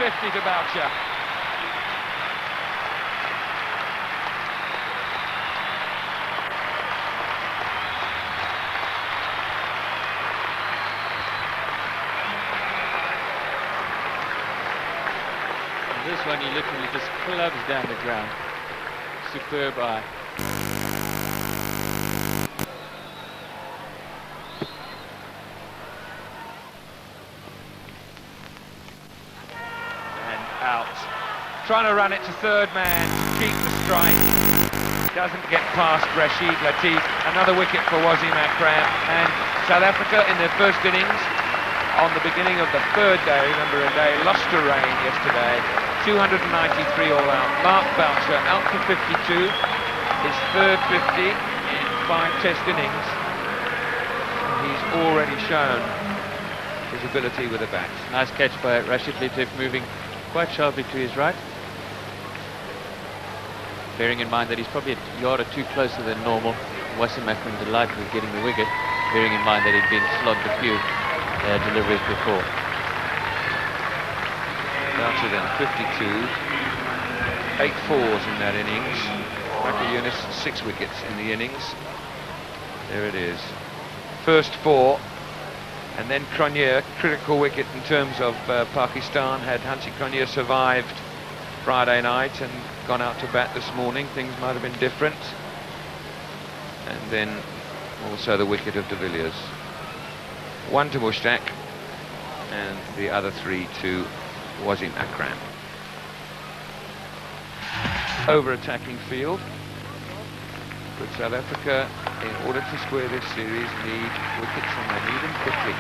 50 to Boucher. This one he literally just clubs down the ground. Superb eye. And out. Trying to run it to third man to keep the strike. Doesn't get past Rashid Latif. Another wicket for Wasim Akram. And South Africa in their first innings on the beginning of the third day, remember a day, lost to rain yesterday. 293 all out. Mark Boucher out for 52, his third 50 in 5 test innings. And he's already shown his ability with the bat. Nice catch by Rashid Latif, moving quite sharply to his right. Bearing in mind that he's probably a yard or two closer than normal. Wasim Akram delighted with getting the wicket, bearing in mind that he'd been slogged a few deliveries before. Boucher then 52, 8 fours in that innings. Waqar Younis 6 wickets in the innings. There it is. First 4, and then Cronje, critical wicket in terms of Pakistan. Had Hansie Cronje survived Friday night and gone out to bat this morning, things might have been different. And then also the wicket of de Villiers. 1 to Mushtaq and the other 3 to Wasim Akram. Over-attacking field. But South Africa, in order to square this series, need wickets, and they need them quickly.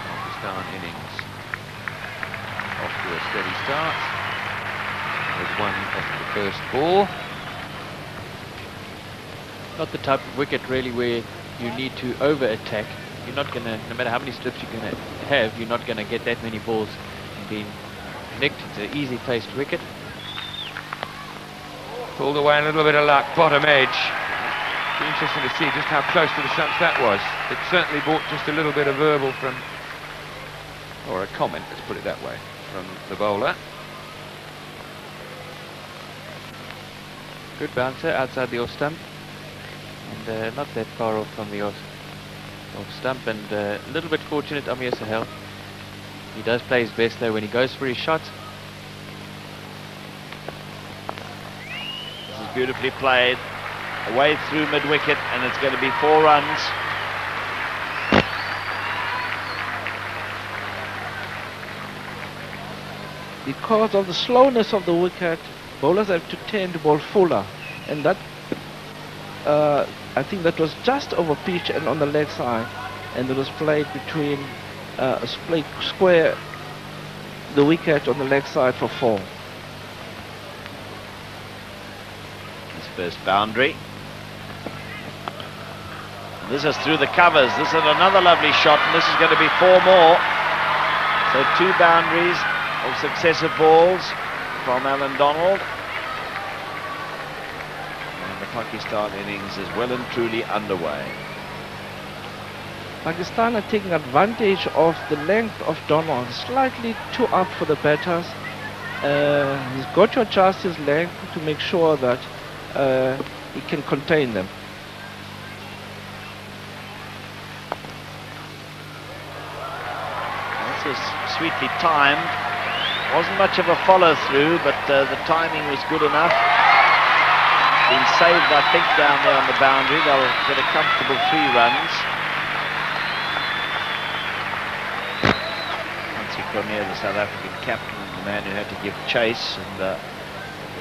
Pakistan innings off to a steady start. With 1 off the first ball. Not the type of wicket really where you need to over-attack. You're not going to, no matter how many slips you're going to have, you're not going to get that many balls being nicked. It's an easy-faced wicket. Pulled away, a little bit of luck, bottom edge. Be interesting to see just how close to the stumps that was. It certainly brought just a little bit of verbal from, or a comment, let's put it that way, from the bowler. Good bouncer outside the off stump. And not that far off from the off stump, and a little bit fortunate Amir Sahel. He does play his best though when he goes for his shot. This is beautifully played, away through mid-wicket, and it's going to be 4 runs. Because of the slowness of the wicket, bowlers have to tend to bowl fuller, and that I think that was just over pitch and on the leg side, and it was played between square the wicket on the leg side for 4. His first boundary. This is through the covers. This is another lovely shot, and this is going to be 4 more. So 2 boundaries of successive balls from Alan Donald. Pakistan innings is well and truly underway. Pakistan are taking advantage of the length of Donald, slightly too up for the batters. He's got to adjust his length to make sure that he can contain them. This is sweetly timed. Wasn't much of a follow through, but the timing was good enough. Been saved, I think, down there on the boundary. They'll get a comfortable 3 runs. Hansie Cronje, the South African captain, the man who had to give chase, and the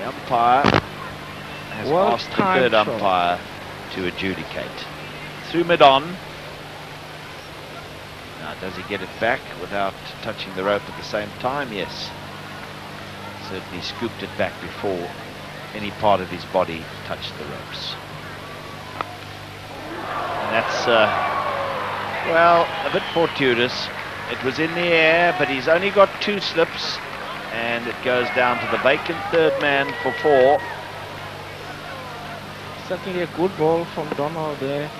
umpire has asked the 3rd umpire to adjudicate. Through mid-on. Now, does he get it back without touching the rope at the same time? Yes. Certainly scooped it back before any part of his body touched the ropes. And that's, well, a bit fortuitous. It was in the air, but he's only got 2 slips, and it goes down to the vacant 3rd man for 4. Certainly a good ball from Donald there.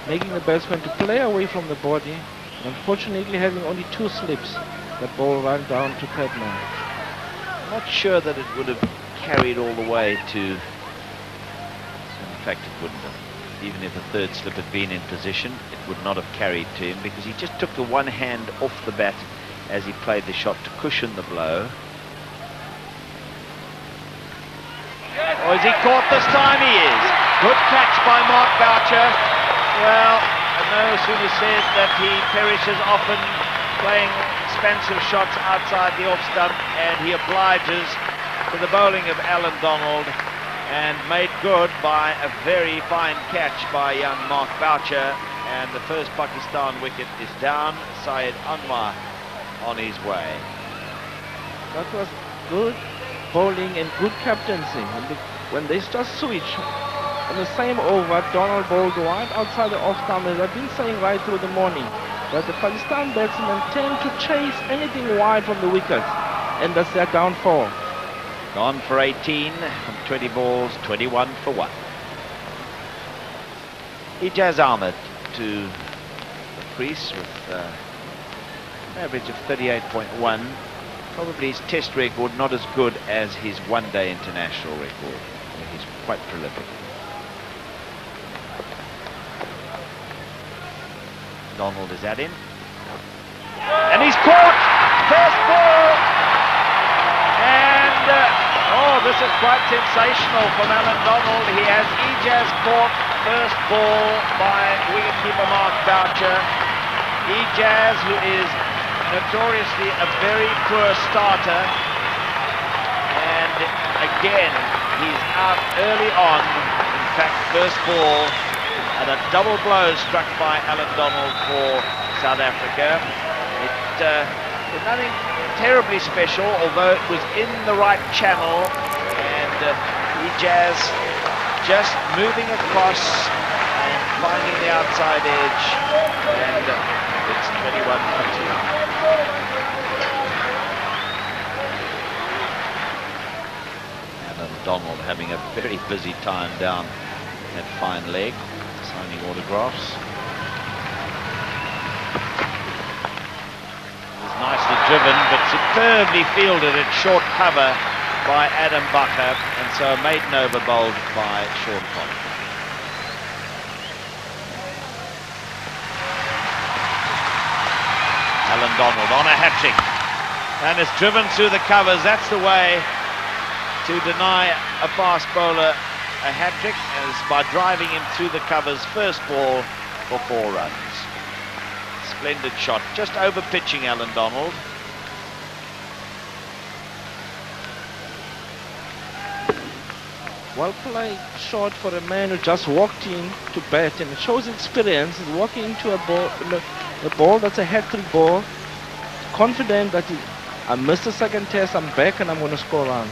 making the batsman to play away from the body. Unfortunately, having only 2 slips, that ball ran down to Padman. Not sure that it would have carried all the way to... In fact, it wouldn't have. Even if a 3rd slip had been in position, it would not have carried to him because he just took the one hand off the bat as he played the shot to cushion the blow. Oh, is he caught this time? He is. Good catch by Mark Boucher. Well, I no sooner said that he perishes often playing expensive shots outside the off stump, and he obliges to the bowling of Alan Donald, and made good by a very fine catch by young Mark Boucher, and the first Pakistan wicket is down. Syed Anwar on his way. That was good bowling and good captaincy. When they just switch on the same over, Donald bowled wide outside the off stump, as I've been saying right through the morning, that the Pakistan batsmen tend to chase anything wide from the wicket, and that's their downfall. Gone for 18 from 20 balls, 21 for 1. Ijaz Ahmed to the crease with an average of 38.1. Probably his test record not as good as his one-day international record, where he's quite prolific. Donald is at him. And he's caught! First ball! And, oh, this is quite sensational from Alan Donald. He has Ijaz caught, first ball by wicketkeeper Mark Boucher. Ijaz, who is notoriously a very poor starter, and again he's out early on. In fact, first ball, and a double blow struck by Alan Donald for South Africa. It was nothing terribly special, although it was in the right channel, and Ijaz just moving across and finding the outside edge, and it's 21 for 2. Alan Donald having a very busy time down that fine leg, signing autographs. It was nicely driven, but superbly fielded at short cover by Adam Bucker, and so a maiden over bowled by Sean Connery. Alan Donald on a hat-trick, and is driven through the covers. That's the way to deny a fast bowler a hat-trick, as by driving him through the covers. First ball for 4 runs. Splendid shot, just over pitching Alan Donald. Well played shot for a man who just walked in to bat, and it shows experience. He's walking into a ball that's a hat-trick ball, confident that I missed the second test, I'm back and I'm going to score runs.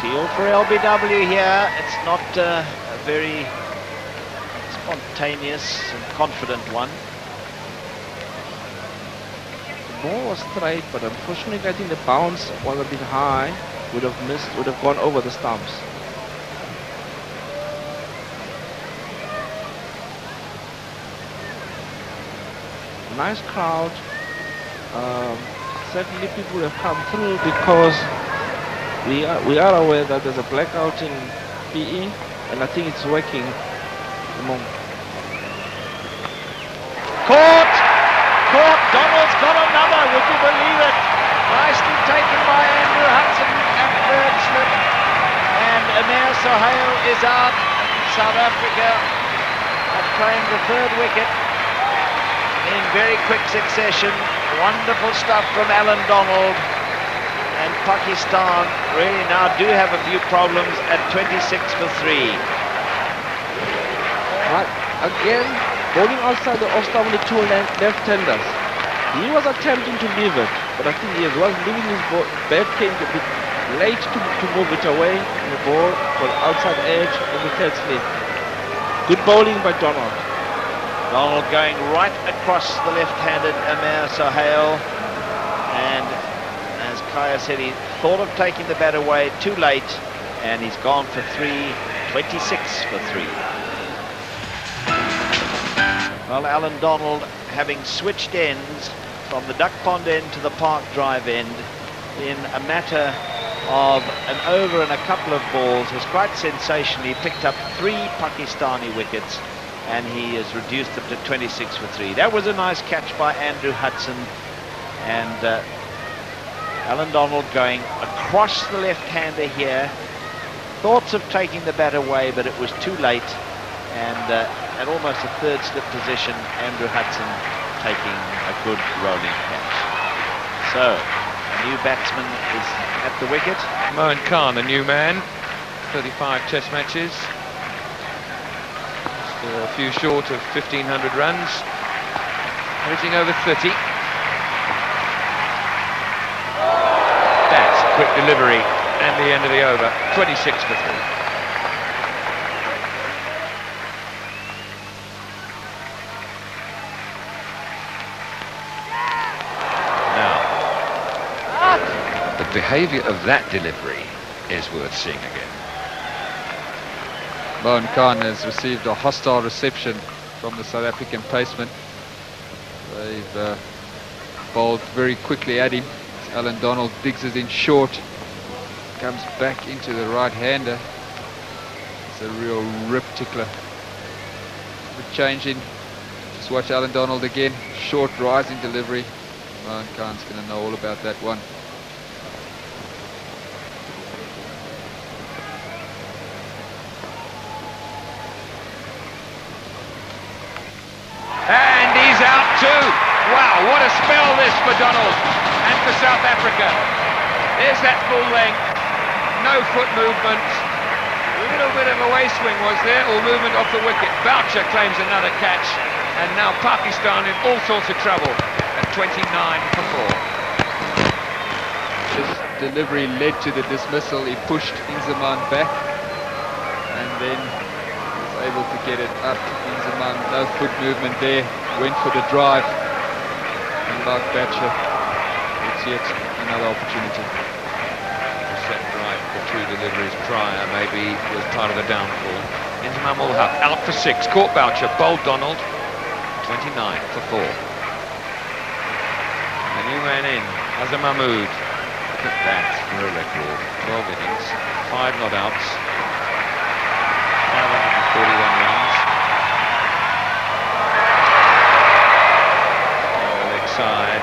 Deal for LBW here. It's not a very spontaneous and confident one. The ball was straight, but unfortunately I think the bounce was a bit high. Would have gone over the stumps. Nice crowd. Certainly people have come through because we are aware that there's a blackout in PE, and I think it's working at the moment. Caught! Donald's got another, would you believe it? Nicely taken by Andrew Hudson at third slip, and Amir Sohail is out. South Africa have claimed the 3rd wicket in very quick succession. Wonderful stuff from Alan Donald, and Pakistan really now do have a few problems at 26 for 3. Right, again, bowling outside the off-stump with the 2 left-handers. He was attempting to leave it, but I think he was leaving his bat came a bit late to move it away, and the ball was outside edge of the 3rd slip. Good bowling by Donald. Donald going right across the left-handed Amir Sohail, and as Kaya said, he thought of taking the bat away too late, and he's gone for 3, 26 for 3. Well, Alan Donald, having switched ends from the Duck Pond end to the Park Drive end in a matter of an over and a couple of balls, has quite sensationally picked up 3 Pakistani wickets, and he has reduced them to 26 for 3. That was a nice catch by Andrew Hudson, and Alan Donald going across the left-hander here. Thoughts of taking the bat away, but it was too late, and at almost a third slip position, Andrew Hudson taking a good rolling catch. So, a new batsman is at the wicket. Mohan Khan, the new man, 35 test matches. Just a few short of 1,500 runs. Averaging over 30. That's quick delivery and the end of the over. 26 for 3. The behaviour of that delivery is worth seeing again. Mohan Khan has received a hostile reception from the South African pacemen. They've bowled very quickly at him. Alan Donald digs it in short, comes back into the right-hander. It's a real rip tickler. The change in. Just watch Alan Donald again. Short rising delivery. Mohan Khan's going to know all about that one. And he's out too. Wow, what a spell this for Donald and for South Africa. There's that full length, no foot movement. A little bit of a way swing was there, or movement off the wicket. Boucher claims another catch, and now Pakistan in all sorts of trouble at 29 for 4. This delivery led to the dismissal. He pushed Inzamam back and then was able to get it up. Inzamam, no foot movement there, went for the drive, and like Boucher, it's yet another opportunity. Set right for 2 deliveries prior, maybe was part of the downfall. Inzamam will have out for 6, caught Boucher, bowled Donald, 29 for 4. The new man in, Azhar Mahmood. Look at that for a record. 12 innings, 5 not outs, 541 runs. Leg side,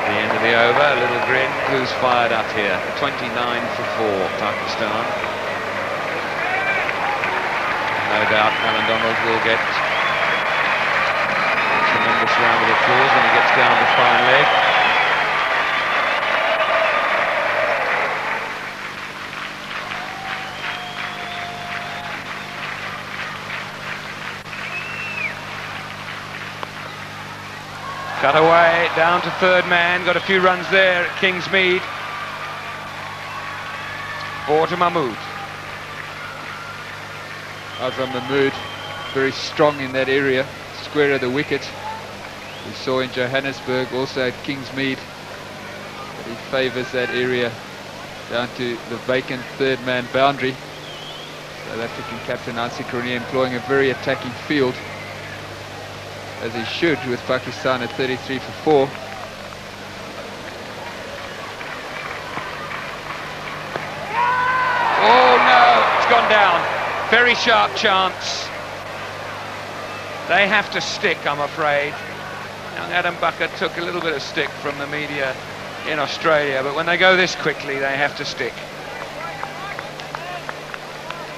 the end of the over, a little grin. Who's fired up here? 29 for 4, Pakistan. No doubt Alan Donald will get a tremendous round of applause when he gets down the fine leg. Cut away, down to third man, got a few runs there at Kingsmead. 4 to Mahmood. Azhar Mahmood, very strong in that area, square of the wicket. We saw in Johannesburg, also at Kingsmead, that he favours that area down to the vacant third man boundary. South African captain Hansie Cronje employing a very attacking field, as he should, with Pakistan at 33 for 4. Oh no, it's gone down. Very sharp chance. They have to stick, I'm afraid. Young Adam Bucker took a little bit of stick from the media in Australia, but when they go this quickly, they have to stick.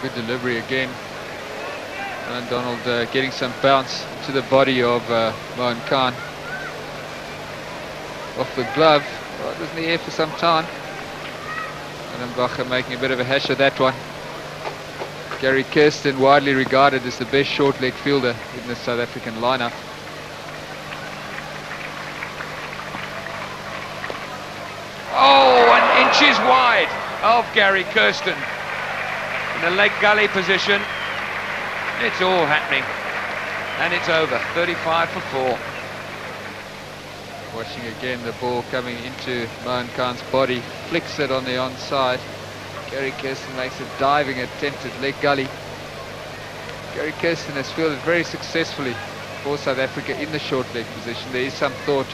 Good delivery again. And Donald getting some bounce to the body of Mohan Khan. Off the glove. Well, it was in the air for some time. Adam Bacher making a bit of a hash of that one. Gary Kirsten, widely regarded as the best short leg fielder in the South African lineup. Oh, and inches wide of Gary Kirsten in the leg gully position. It's all happening, and it's over. 35 for 4. Watching again the ball coming into Mohan Khan's body, flicks it on the onside, Gary Kirsten makes a diving attempt at leg gully. Gary Kirsten has fielded very successfully for South Africa in the short leg position. There is some thought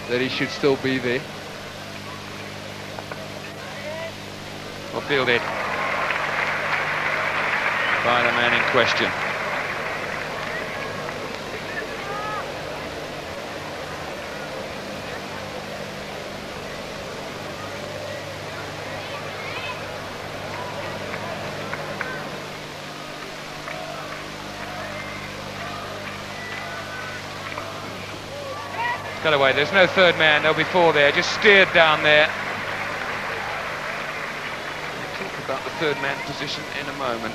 that he should still be there. Well fielded by the man in question. Cut away, there's no third man, there'll be four there, just steered down there. We'll talk about the third man position in a moment.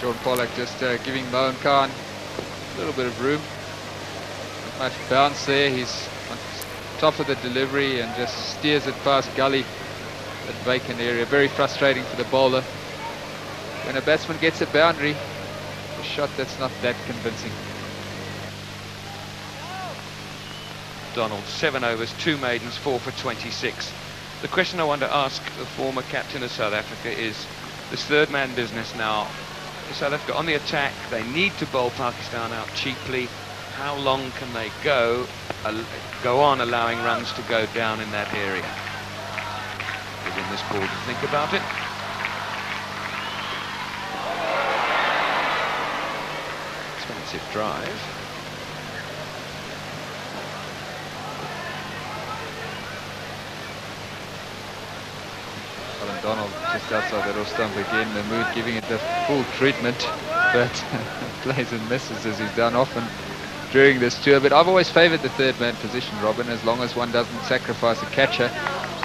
Sean Pollock just giving Mohan Khan a little bit of room. Not much bounce there, he's on top of the delivery and just steers it past gully, that vacant area. Very frustrating for the bowler. When a batsman gets a boundary, a shot that's not that convincing. Donald, 7 overs, 2 maidens, 4 for 26. The question I want to ask the former captain of South Africa is this third man business now. South Africa on the attack, they need to bowl Pakistan out cheaply. How long can they go on allowing runs to go down in that area? Giving this ball to think about it. Expensive drive. Alan Donald just outside that off stump again, the mood giving it the full treatment, but plays and misses as he's done often during this tour. But I've always favoured the third man position, Robin, as long as one doesn't sacrifice a catcher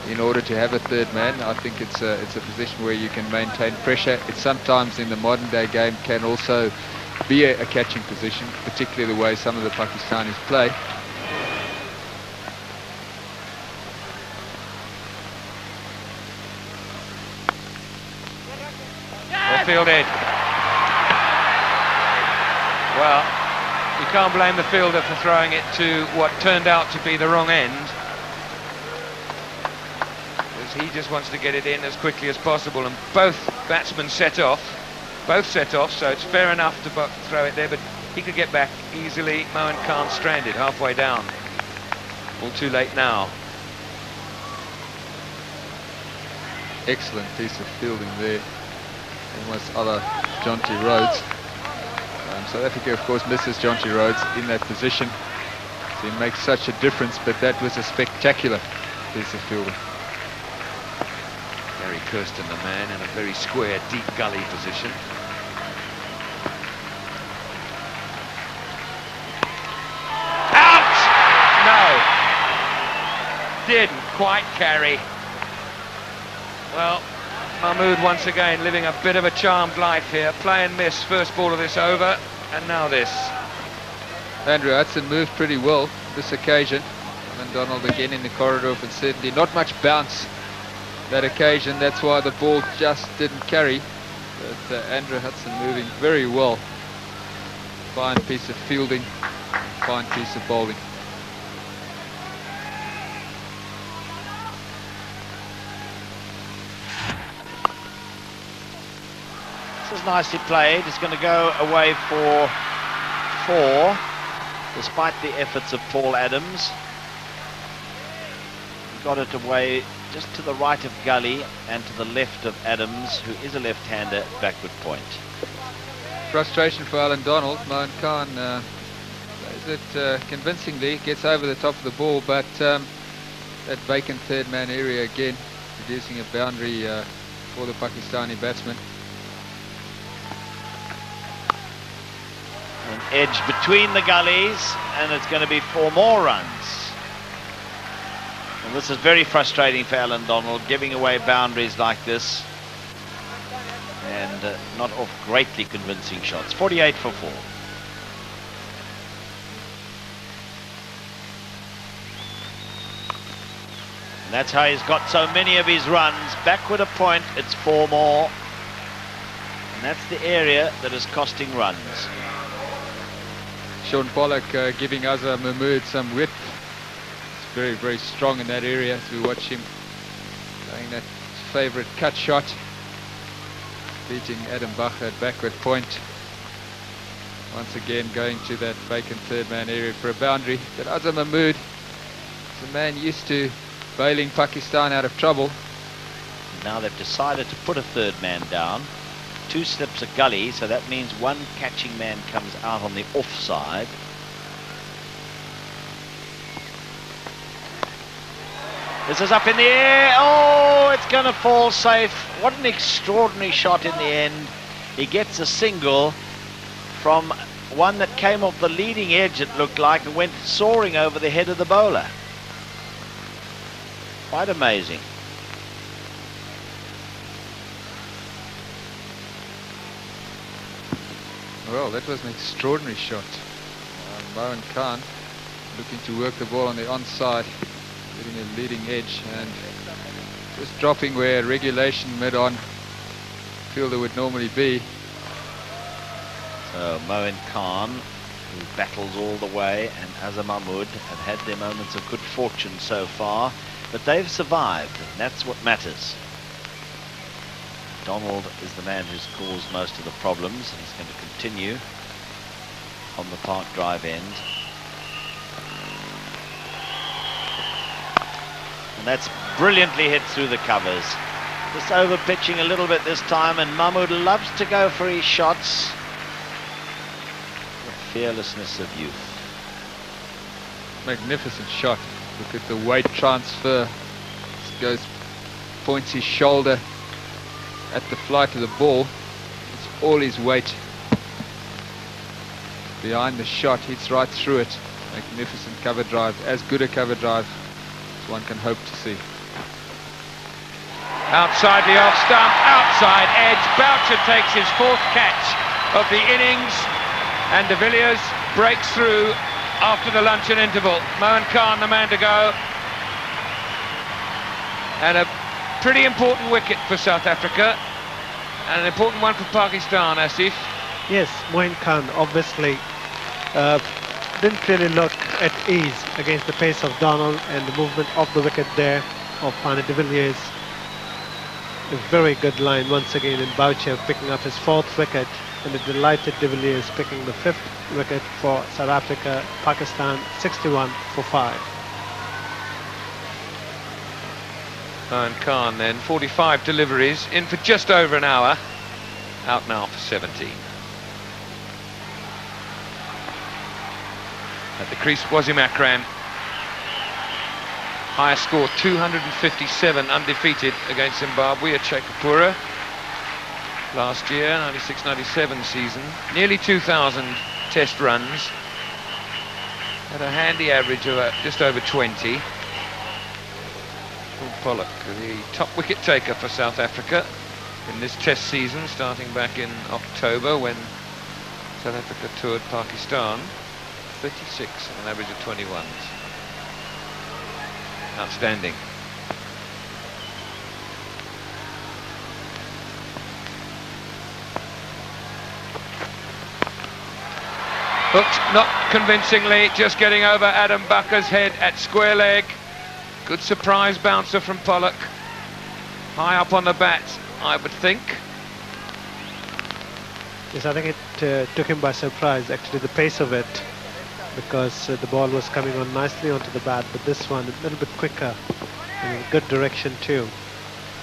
in order to have a third man. I think it's a position where you can maintain pressure. It sometimes in the modern day game can also be a catching position, particularly the way some of the Pakistanis play. Fielded. Well, you can't blame the fielder for throwing it to what turned out to be the wrong end, because he just wants to get it in as quickly as possible, and both batsmen set off, so it's fair enough to throw it there, but he could get back easily. Mohan Khan stranded halfway down. All too late now. Excellent piece of fielding there. Almost a la Jonty Rhodes. South Africa, of course, misses Jonty Rhodes in that position. So he makes such a difference, but that was a spectacular piece of fielding. Gary Kirsten, the man, in a very square, deep gully position. Out! No! Didn't quite carry. Well, Mahmood once again living a bit of a charmed life here. Play and miss, first ball of this over, and now this. Andrew Hudson moved pretty well this occasion. And Donald again in the corridor, but certainly not much bounce that occasion. That's why the ball just didn't carry. But Andrew Hudson moving very well. Fine piece of fielding, fine piece of bowling. This is nicely played. It's going to go away for 4, despite the efforts of Paul Adams. He got it away just to the right of Gully and to the left of Adams, who is a left-hander, backward point. Frustration for Alan Donald. Mohan Khan plays it convincingly, gets over the top of the ball, but that vacant third man area again, producing a boundary for the Pakistani batsman. An edge between the gullies, and it's going to be 4 more runs. And this is very frustrating for Alan Donald, giving away boundaries like this, and not off greatly convincing shots. 48 for 4. And that's how he's got so many of his runs. Backward a point, it's 4 more. And that's the area that is costing runs. Sean Pollock giving Azhar Mahmood some width. It's very, very strong in that area as we watch him Playing that favourite cut shot, beating Adam Bacher at backward point. Once again going to that vacant third man area for a boundary. But Azam Mahmood is a man used to bailing Pakistan out of trouble. Now they've decided to put a third man down. 2 slips a gully, so that means 1 catching man comes out on the offside. This is up in the air. Oh, it's going to fall safe. What an extraordinary shot in the end. He gets a single from one that came off the leading edge, it looked like, and went soaring over the head of the bowler. Quite amazing. Well, that was an extraordinary shot. Mohan Khan looking to work the ball on the onside, getting a leading edge and just dropping where regulation mid-on fielder would normally be. So Mohan Khan, who battles all the way, and Azam Mahmood have had their moments of good fortune so far, but they've survived, and that's what matters. Donald is the man who's caused most of the problems, and he's going to continue on the Park Drive end. And that's brilliantly hit through the covers. Just over pitching a little bit this time, and Mahmood loves to go for his shots. The fearlessness of youth. Magnificent shot. Look at the weight transfer. This goes, points his shoulder at the flight of the ball. It's all his weight behind the shot, hits right through it. Magnificent cover drive, as good a cover drive as one can hope to see. Outside the off stump, outside edge. Boucher takes his 4th catch of the innings, and de Villiers breaks through after the luncheon interval. Mohan Khan the man to go, and a pretty important wicket for South Africa, and an important one for Pakistan, Asif. Yes, Mohan Khan obviously didn't really look at ease against the pace of Donald and the movement of the wicket there of Fanie de Villiers. A very good line once again in Boucher picking up his 4th wicket, and a delighted de Villiers picking the 5th wicket for South Africa. Pakistan 61 for 5. Mohan Khan then, 45 deliveries, in for just over an hour, out now for 17. At the crease, Wasim Akram. Highest score, 257, undefeated against Zimbabwe at Chekapura last year, 96-97 season. Nearly 2,000 test runs. Had a handy average of just over 20. Pollock, the top wicket taker for South Africa in this test season, starting back in October when South Africa toured Pakistan. 36 and an average of 21s. Outstanding. Hooked, not convincingly, just getting over Adam Bacher's head at square leg. Good surprise bouncer from Pollock. High up on the bat, I would think. Yes, I think it took him by surprise, actually, the pace of it, because the ball was coming on nicely onto the bat, but this one a little bit quicker and in a good direction too.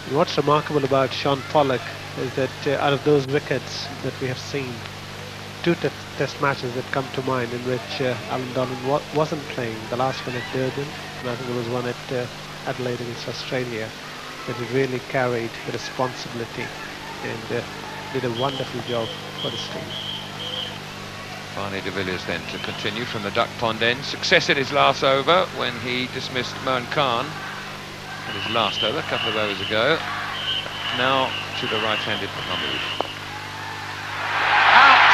And what's remarkable about Sean Pollock is that out of those wickets that we have seen, 2 test matches that come to mind in which Alan Donald wasn't playing, the last one at Durban, and I think there was one at Adelaide against Australia, that he really carried the responsibility and did a wonderful job for this team. Fanie de Villiers then to continue from the duck pond end. Success at his last over when he dismissed Mohan Khan at his last over, a couple of overs ago. Now to the right-handed Mahmood. Out!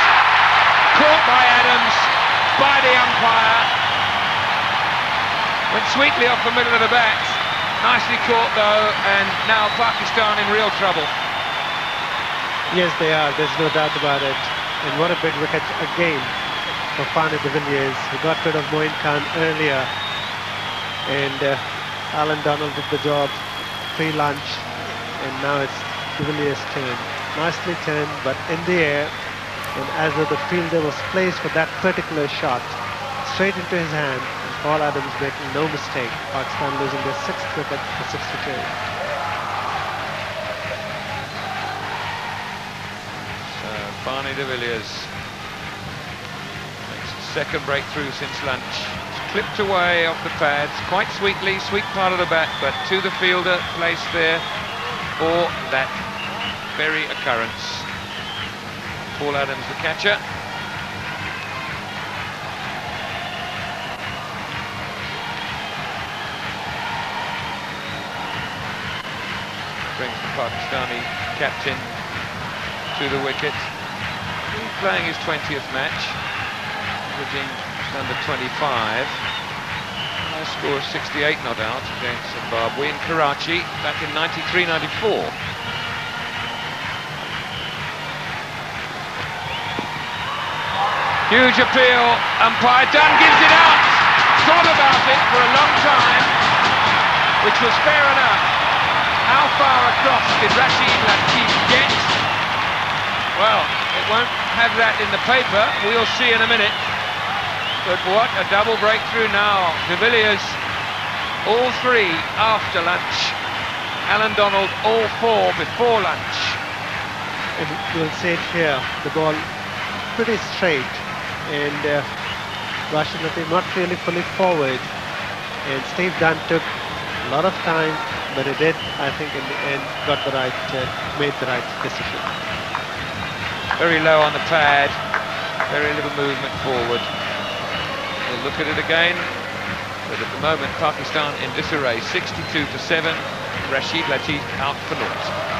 Caught by Adams, by the umpire. Went sweetly off the middle of the bat. Nicely caught though, and now Pakistan in real trouble. Yes, they are. There's no doubt about it. And what a big wicket again for Fanie de Villiers. He got rid of Mohan Khan earlier, and Alan Donald did the job pre-lunch, and now it's De Villiers' turn. Nicely turned, but in the air, and as though the fielder was placed for that particular shot, straight into his hand, and Paul Adams making no mistake. Pakistan losing their 6th wicket for 62. So Fanie de Villiers makes his second breakthrough since lunch. It's clipped away off the pads, quite sweetly, sweet part of the bat, but to the fielder placed there for that very occurrence. Paul Adams, the catcher. Brings the Pakistani captain to the wicket. He's playing his 20th match, averaging just under 25. High score of 68 not out against Zimbabwe in Karachi back in 93-94. Huge appeal, umpire Dunn gives it out. Thought about it for a long time, which was fair enough. How far across did Rashid Latif get? Well, it won't have that in the paper, we'll see in a minute. But what a double breakthrough now. De Villiers, all 3 after lunch. Alan Donald, all 4 before lunch. And you'll see it here, the ball pretty straight, and Rashid Latif not really fully forward, and Steve Dunn took a lot of time, but he did, I think, in the end got the right, made the right decision. Very low on the pad, very little movement forward. We'll look at it again, but at the moment Pakistan in disarray, 62 for 7, Rashid Latif out for naught.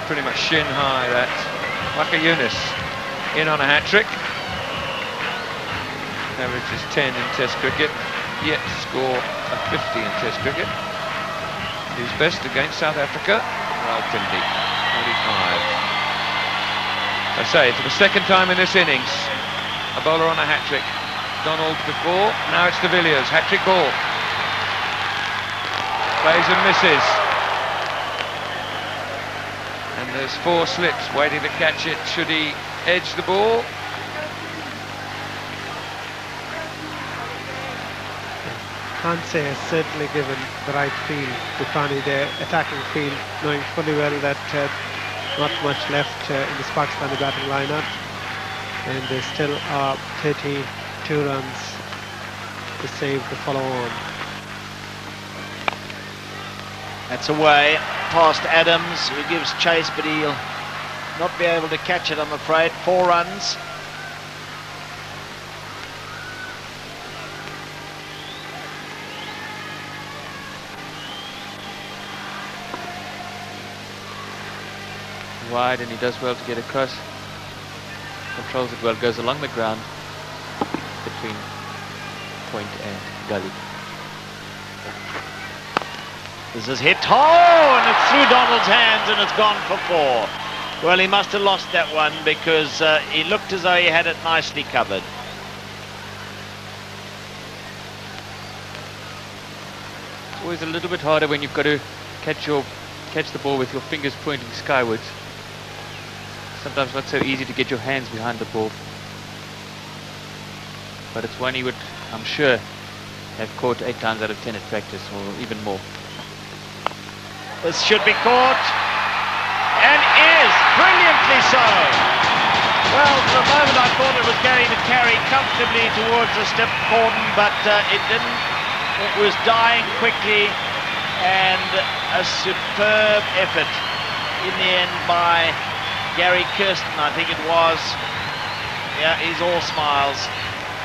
Pretty much shin high, that. Waqar Younis in on a hat-trick. Averages 10 in Test cricket, yet to score a 50 in Test cricket. His best against South Africa, Rawalpindi, 45. I say, for the second time in this innings, a bowler on a hat-trick. Donald before, now it's De Villiers, hat-trick ball. Plays and misses. There's 4 slips waiting to catch it. Should he edge the ball? Hansie has certainly given the right feel to Fanie, their attacking field, knowing fully well that not much left in this Pakistani batting lineup, and there still are 32 runs to save the follow-on. That's away, past Adams, who gives chase, but he'll not be able to catch it, I'm afraid. 4 runs. Wide, and he does well to get across. Controls it well, goes along the ground between point and gully. This is hit, oh, and it's through Donald's hands and it's gone for 4. Well, he must have lost that one because he looked as though he had it nicely covered. It's always a little bit harder when you've got to catch the ball with your fingers pointing skywards. Sometimes not so easy to get your hands behind the ball. But it's one he would, I'm sure, have caught 8 times out of 10 at practice, or even more. This should be caught, and is brilliantly so. Well, for a moment I thought it was going to carry comfortably towards the stiff cordon, but it didn't. It was dying quickly, and a superb effort in the end by Gary Kirsten, I think it was. Yeah, he's all smiles.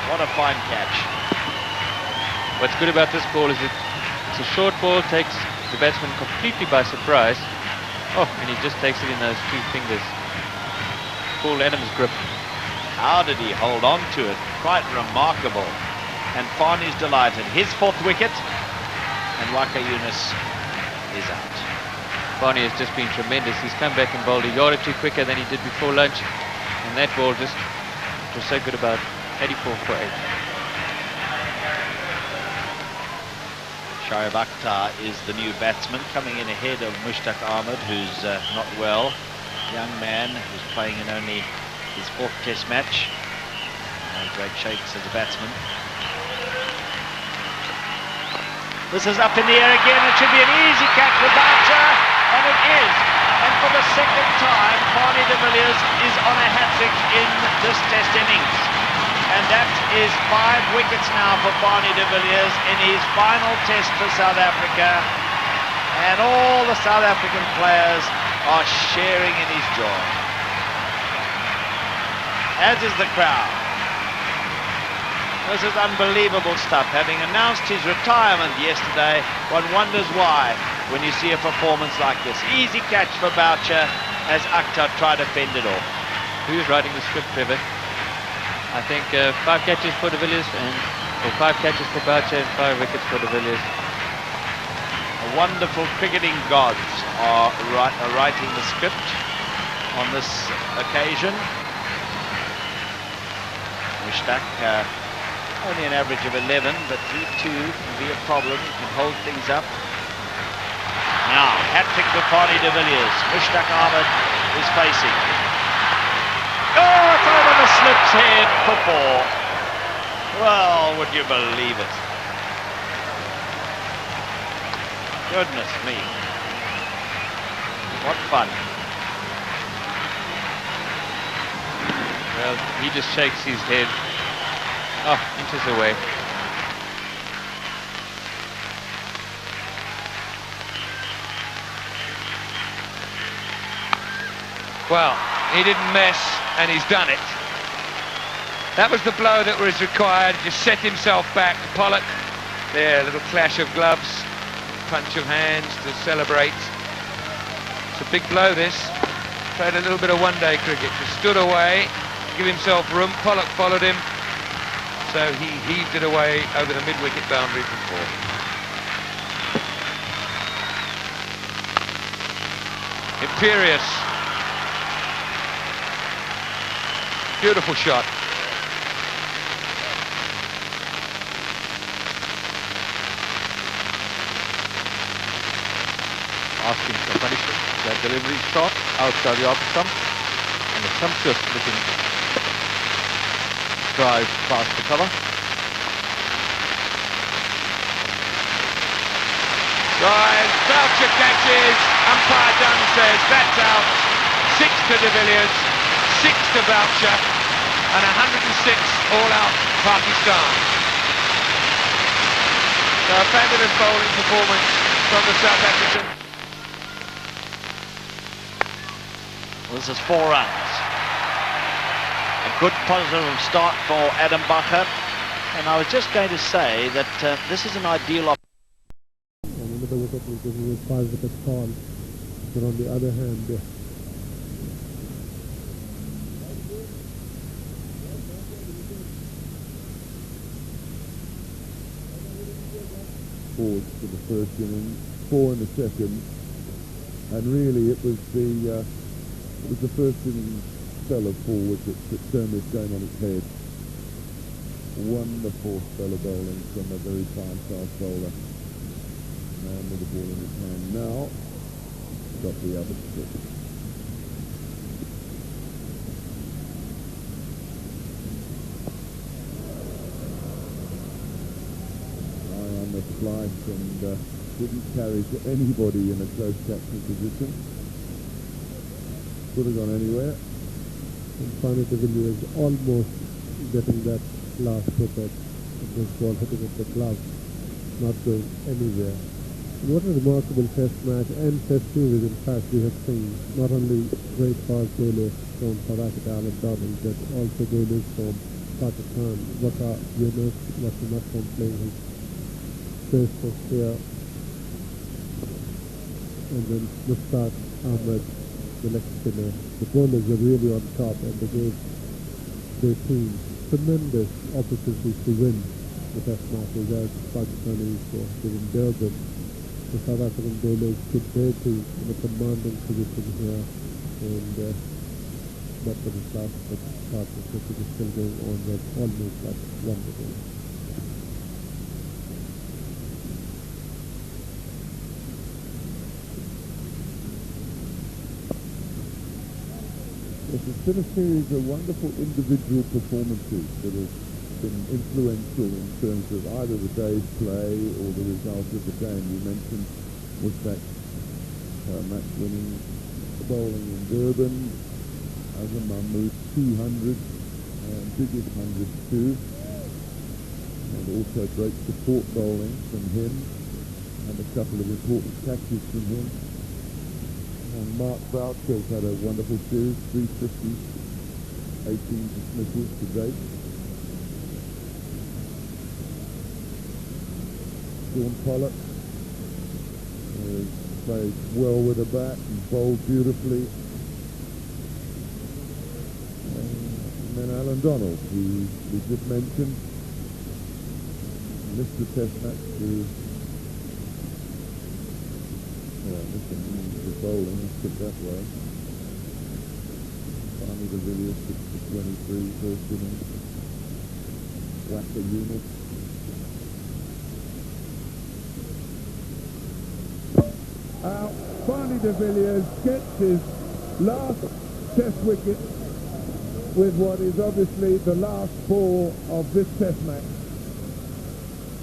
What a fine catch. What's good about this ball is it's a short ball, takes the batsman completely by surprise. Oh, and he just takes it in those 2 fingers. Paul Adams' grip. How did he hold on to it? Quite remarkable. And Fanie's delighted. His 4th wicket, and Waqar Younis is out. Fanie has just been tremendous. He's come back and bowled a yard or 2 quicker than he did before lunch. And that ball just was so good, about 84 for 8. Shoaib Akhtar is the new batsman, coming in ahead of Mushtaq Ahmed, who's not well. Young man who's playing in only his 4th test match. Great shakes as a batsman. This is up in the air again. It should be an easy catch for Boucher, and it is. And for the second time, Fanie de Villiers is on a hat-trick in this test innings. And that is 5 wickets now for Fanie de Villiers in his final test for South Africa. And all the South African players are sharing in his joy, as is the crowd. This is unbelievable stuff. Having announced his retirement yesterday, one wonders why when you see a performance like this. Easy catch for Boucher as Akhtar tried to fend it off. Who's writing the script, Trevor? I think 5 catches for de Villiers, or 5 catches for Boucher and 5 wickets for de Villiers. The wonderful cricketing gods are writing the script on this occasion. Mushtaq, only an average of 11, but he too can be a problem. He can hold things up. Now, hat-trick for Fanie de Villiers. Mushtaq Ahmed is facing. Oh, it's over the slip's head for 4. Well, would you believe it? Goodness me. What fun. Well, he just shakes his head. Oh, inches away. Well, he didn't mess, and he's done it. That was the blow that was required. Just set himself back. Pollock, there, a little clash of gloves, punch of hands to celebrate. It's a big blow, this. Played a little bit of one-day cricket. Just stood away, give himself room. Pollock followed him. So he heaved it away over the mid-wicket boundary for 4. Imperious. Beautiful shot. Asking for punishment. That delivery shot outside the off stump, and a sumptuous looking drive past the cover. Right, Boucher catches. Umpire Dunn says that's out. 6 to de Villiers, 6 to Boucher, and 106 all out Pakistan. So a fabulous bowling performance from the South African. This is 4 runs. A good positive start for Adam Bacher. And I was just going to say that this is an ideal opportunity. Another wicket was given with 5 wickets fall. But on the other hand, forwards for the first inning, 4 in the second, and really it was the first inning spell of 4 wickets that turned this game on its head. Wonderful spell of bowling from a very fine-fast bowler. Man with the ball in his hand now, got the other stick. On the slice and didn't carry to anybody in a close catching position. Could have gone anywhere. and Fanie de Villiers almost getting that last wicket. This ball hitting at the glove, not going anywhere. And what a remarkable test match and test series in fact we have seen. Not only great fast bowlers from South Africa, Alan Donald, but also bowlers from Pakistan. Waqar Younis was not from playing his first test here. And then Mushtaq Ahmed, the leg spinner. The bowlers were really on top and they gave their team tremendous opportunities to win the test matches as Pakistanis were given Durban. The South African bowlers put their team in a commanding position here and but for the start, the cricket is still going on. That's almost like wonderful. It's been a series of wonderful individual performances that have been influential in terms of either the day's play or the result of the game. You mentioned Mushtaq match-winning bowling in Durban, Azam Mahmood 200, and biggest 100 too, and also great support bowling from him, and a couple of important catches from him. And Mark Boucher's had a wonderful series, 350, 18 dismissals to date. Sean Pollock played well with the bat and bowled beautifully. And then Alan Donald, who we just mentioned, missed the test match to the bowling, let's put it that way. Fanie de Villiers 6 for 23, first innings. Waqar Younis. Fanie de Villiers gets his last test wicket with what is obviously the last ball of this test match.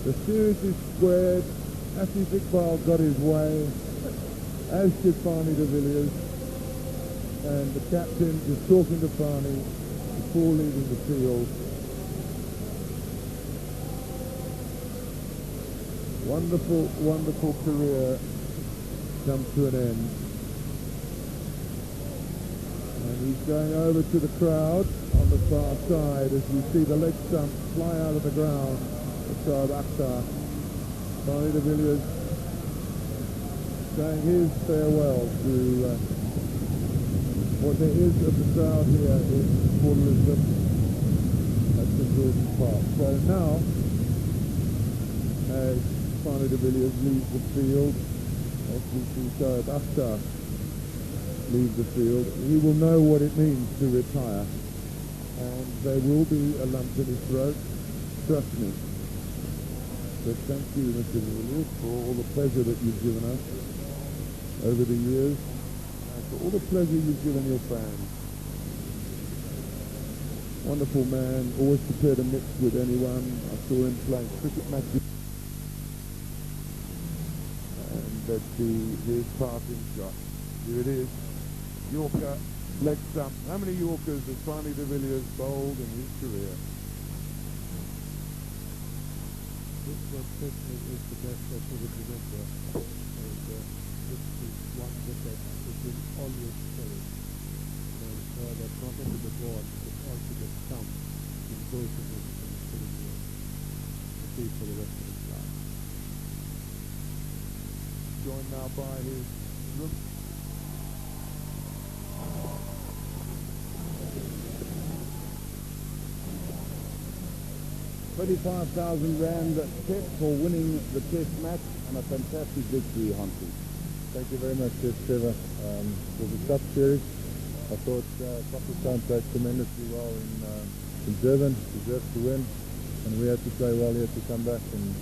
The series is squared. Hansie Cronje got his way, as did Fanie de Villiers, and the captain was talking to Fanie before leaving the field. Wonderful, wonderful career comes to an end. And he's going over to the crowd on the far side as we see the leg stump fly out of the ground beside Akhtar. Fanie de Villiers saying his farewell to what there is of the crowd here in Port Elizabeth at St George's Park. So now, as Fanie de Villiers leaves the field, as we see Syed Akhtar leave the field, he will know what it means to retire, and there will be a lump in his throat, trust me. But thank you, Mr. de Villiers, for all the pleasure that you've given us over the years, and for all the pleasure you've given your fans. Wonderful man, always prepared to mix with anyone. I saw him playing cricket matches. And let's see his passing shot. Here it is. Yorker, leg stump. How many Yorkers has Fanie de Villiers bowled in his career? This one certainly is the best I could remember. And this is one that is always carried. And that not only the ball, but also the stump in both of them to see for the rest of his life. Joined now by his rook. 25,000 Rand tip for winning the test match and a fantastic victory, Hansie. Thank you very much, Trevor. It was a tough series. I thought Pakistan played tremendously well in Durban, deserved to win, and we had to play well here to come back, and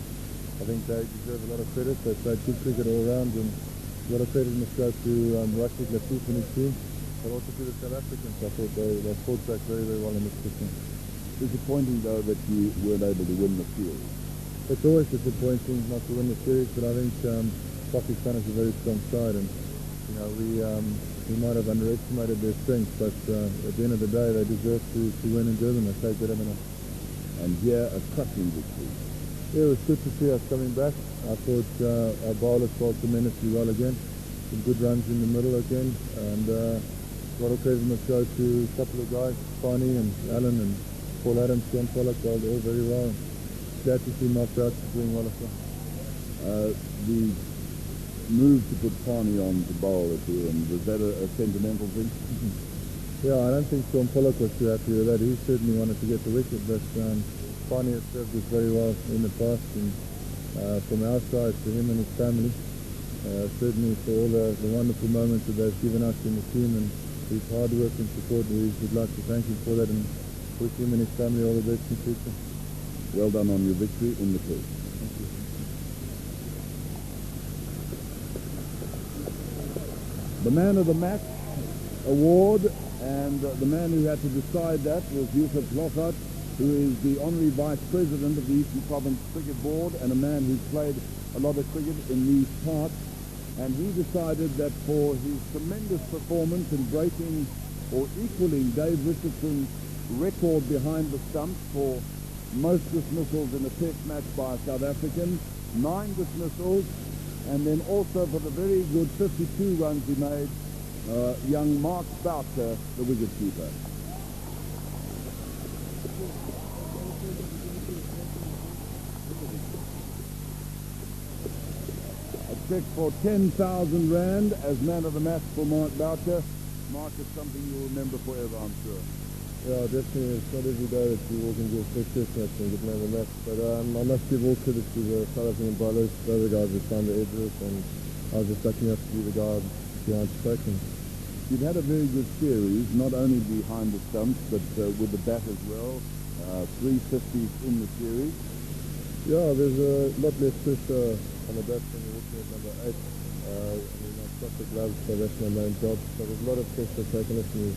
I think they deserve a lot of credit. They played good cricket all around, and a lot of credit must go to Rashid Latif and his team, but also to the South Africans. I thought they fought back very, very well in this system. Disappointing though that you weren't able to win the series. It's always disappointing not to win the series, but I think Pakistan is a very strong side, and we might have underestimated their strength, but at the end of the day, they deserve to win in Durban. They take that enough. And here, a crushing victory. Yeah, it was good to see us coming back. I thought our bowlers bowled tremendously well again. Some good runs in the middle again, and a lot of credit must go to a couple of guys, Fanie and Alan and Paul Adams, Sean Pollock, bowled all very well. Glad to see Mark Boucher doing well as well. The move to put Fanie on to bowl at the end, was that a sentimental thing? Yeah, I don't think Sean Pollock was too happy with that. He certainly wanted to get the wicket, but Fanie has served us very well in the past, and from our side, to him and his family, certainly for all the wonderful moments that they've given us in the team, and his hard work and support. We would like to thank him for that and wish him and his family all the best in the future. Well done on your victory in the test. The man of the match award, and the man who had to decide that was Yusuf Lockhart, who is the honorary vice president of the Eastern Province Cricket Board and a man who's played a lot of cricket in these parts. And he decided that for his tremendous performance in breaking or equaling Dave Richardson's record behind the stumps for most dismissals in a test match by a South African, 9 dismissals, and then also for the very good 52 runs he made, young Mark Boucher, the wicketkeeper. A check for 10,000 Rand as man of the match for Mark Boucher. Mark, is something you'll remember forever, I'm sure. Yeah, definitely. It's not every day that you walk into a first test match and get man of the match. But I must give all credit to the South African bowlers, the other guys who found the edges, and I was just lucky enough to be the guy behind stroke. You've had a very good series, not only behind the stumps, but with the bat as well. 350s in the series. Yeah, there's a lot less pressure on the bat when you're walking at number 8. I've got the gloves, so that's my main job. So there's a lot of pressure taken off me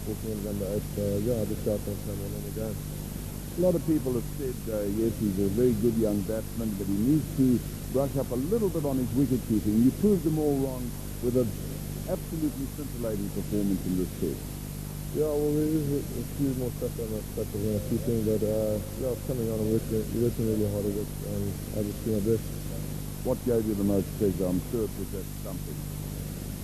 walking at number 8. Yeah, I just got on number 1 in the game. A lot of people have said, yes, he's a very good young batsman, but he needs to brush up a little bit on his wicket keeping. You proved them all wrong with an absolutely scintillating performance in this test. Yeah, well, there is a few more stuff on my keeping, but yeah, it's coming on and working really hard at it, and I just do my best. What gave you the most pleasure? I'm sure it was that something.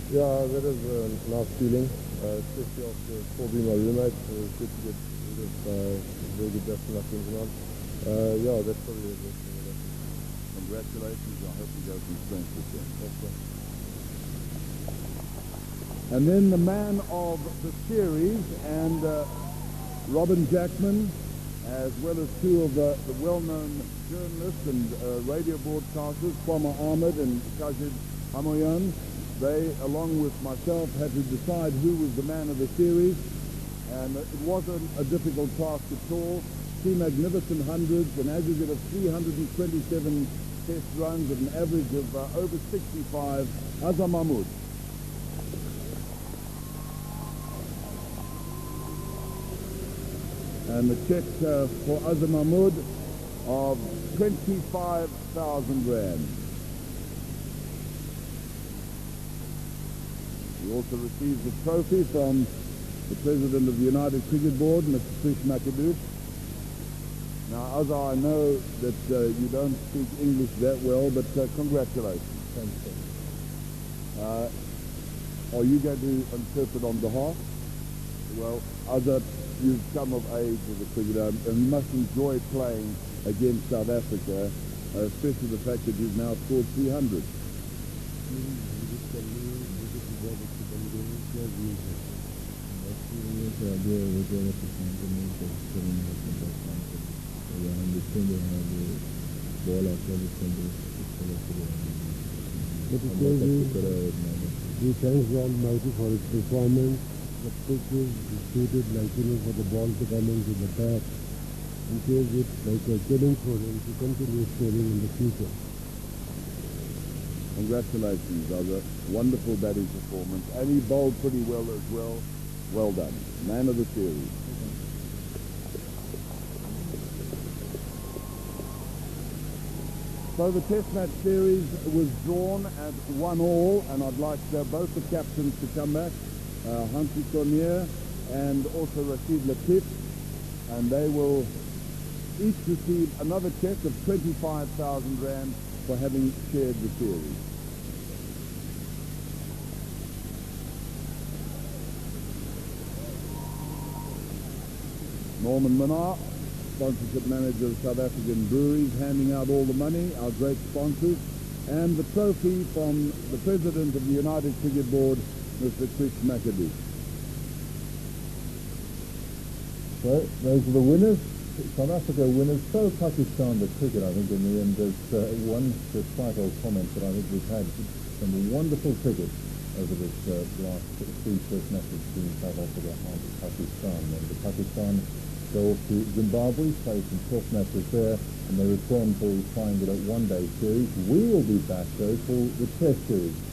Yeah, that is a nice feeling, especially after Paul being my roommate. It was good to get rid of very good batsman like him on. Yeah, that's probably the best thing about it. Congratulations. I hope you go from strength to strength. And then the man of the series, and Robin Jackman, as well as 2 of the well-known journalists and radio broadcasters, Kwame Ahmed and Kajid Hamoyan. They, along with myself, had to decide who was the man of the series, and it wasn't a difficult task at all. 2 magnificent hundreds, an aggregate of 327 test runs at an average of over 65, Azam Mahmood. And the check for Azam Mahmood of 25,000 Rand. He also received a trophy from the President of the United Cricket Board, Mr. Krish Makadoosh. Now, Azar, I know that you don't speak English that well, but congratulations. Thanks, sir. Are you going to interpret on behalf? Well, Azar, you've come of age as a cricketer, and you must enjoy playing against South Africa, especially the fact that you've now scored 300. We thank Almighty for his performance. The pitches is suited like, for the ball to come into the bat. In case it's like a killing for him to continue scoring in the future. Congratulations, Azar. Wonderful batting performance. And he bowled pretty well as well. Well done. Man of the series. So the Test match series was drawn at 1-1, and I'd like both the captains to come back, Hansie Cronje and also Rashid Latif, and they will each receive another check of 25,000 Rand for having shared the series. Norman Minnar, sponsorship manager of South African Breweries, handing out all the money, our great sponsors, and the trophy from the President of the United Cricket Board, Mr. Krish Makadoosh. So, those are the winners. South Africa winners. So Pakistan, the cricket, I think, in the end, there's one trite old comment that I think we've had. Some wonderful cricket over this last 3 Test matches between South Africa and Pakistan. And the Pakistan go off to Zimbabwe, play some Test matches there, and they return for the final one-day series. We will be back though for the Test series.